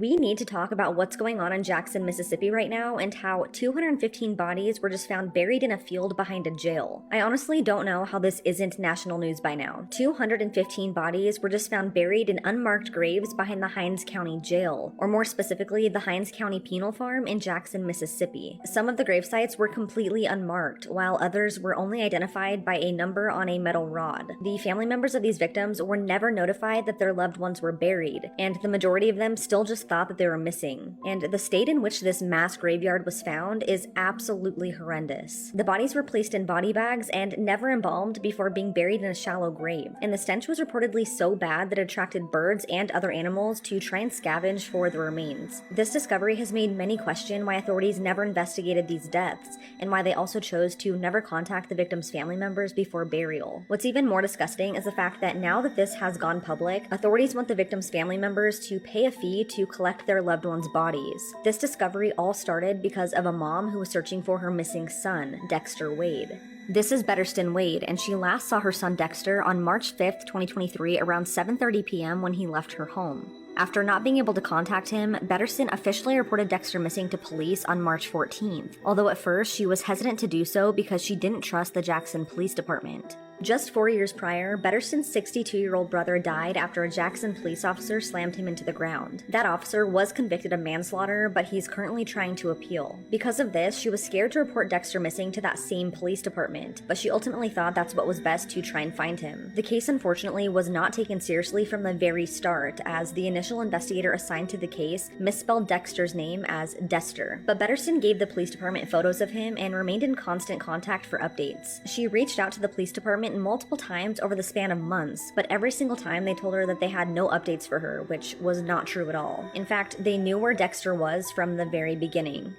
We need to talk about what's going on in Jackson, Mississippi right now and how 215 bodies were just found buried in a field behind a jail. I honestly don't know how this isn't national news by now. 215 bodies were just found buried in unmarked graves behind the Hinds County Jail, or more specifically, the Hinds County Penal Farm in Jackson, Mississippi. Some of the grave sites were completely unmarked, while others were only identified by a number on a metal rod. The family members of these victims were never notified that their loved ones were buried, and the majority of them still just thought that they were missing, and the state in which this mass graveyard was found is absolutely horrendous. The bodies were placed in body bags and never embalmed before being buried in a shallow grave, and the stench was reportedly so bad that it attracted birds and other animals to try and scavenge for the remains. This discovery has made many question why authorities never investigated these deaths, and why they also chose to never contact the victims' family members before burial. What's even more disgusting is the fact that now that this has gone public, authorities want the victims' family members to pay a fee to collect their loved ones' bodies. This discovery all started because of a mom who was searching for her missing son, Dexter Wade. This is Betterston Wade, and she last saw her son Dexter on March 5th, 2023 around 7:30 p.m. when he left her home. After not being able to contact him, Betterston officially reported Dexter missing to police on March 14th, although at first she was hesitant to do so because she didn't trust the Jackson Police Department. Just 4 years prior, Betterston's 62-year-old brother died after a Jackson police officer slammed him into the ground. That officer was convicted of manslaughter, but he's currently trying to appeal. Because of this, she was scared to report Dexter missing to that same police department, but she ultimately thought that's what was best to try and find him. The case unfortunately was not taken seriously from the very start, as the initial investigator assigned to the case misspelled Dexter's name as Dester. But Betterston gave the police department photos of him and remained in constant contact for updates. She reached out to the police department multiple times over the span of months, but every single time they told her that they had no updates for her, which was not true at all. In fact, they knew where Dexter was from the very beginning.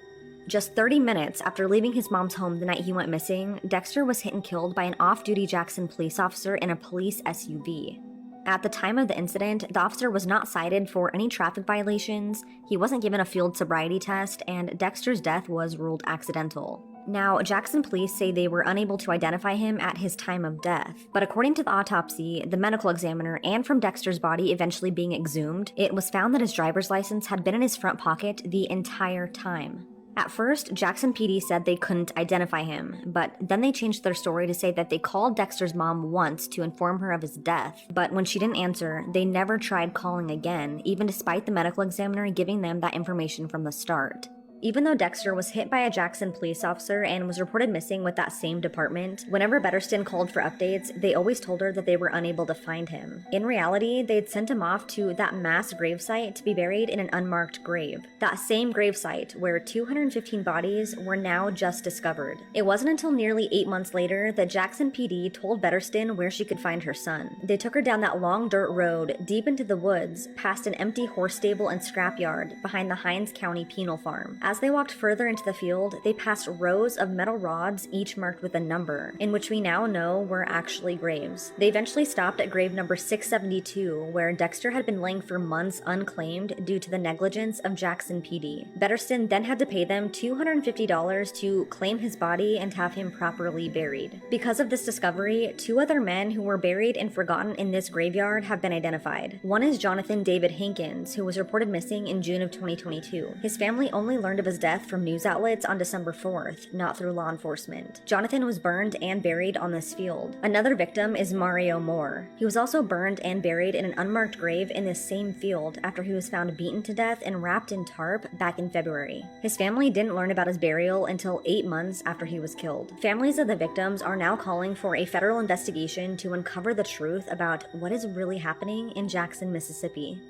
Just 30 minutes after leaving his mom's home the night he went missing, Dexter was hit and killed by an off-duty Jackson police officer in a police SUV. At the time of the incident, the officer was not cited for any traffic violations, he wasn't given a field sobriety test, and Dexter's death was ruled accidental. Now, Jackson police say they were unable to identify him at his time of death, but according to the autopsy, the medical examiner, and from Dexter's body eventually being exhumed, it was found that his driver's license had been in his front pocket the entire time. At first, Jackson PD said they couldn't identify him, but then they changed their story to say that they called Dexter's mom once to inform her of his death, but when she didn't answer, they never tried calling again, even despite the medical examiner giving them that information from the start. Even though Dexter was hit by a Jackson police officer and was reported missing with that same department, whenever Betterston called for updates, they always told her that they were unable to find him. In reality, they'd sent him off to that mass gravesite to be buried in an unmarked grave. That same gravesite where 215 bodies were now just discovered. It wasn't until nearly 8 months later that Jackson PD told Betterston where she could find her son. They took her down that long dirt road, deep into the woods, past an empty horse stable and scrapyard behind the Hinds County Penal Farm. As they walked further into the field, they passed rows of metal rods, each marked with a number, in which we now know were actually graves. They eventually stopped at grave number 672, where Dexter had been laying for months unclaimed due to the negligence of Jackson PD. Betterston then had to pay them $250 to claim his body and have him properly buried. Because of this discovery, 2 other men who were buried and forgotten in this graveyard have been identified. One is Jonathan David Hankins, who was reported missing in June of 2022. His family only learned of his death from news outlets on December 4th, not through law enforcement. Jonathan was burned and buried on this field. Another victim is Mario Moore. He was also burned and buried in an unmarked grave in this same field after he was found beaten to death and wrapped in tarp back in February. His family didn't learn about his burial until 8 months after he was killed. Families of the victims are now calling for a federal investigation to uncover the truth about what is really happening in Jackson, Mississippi.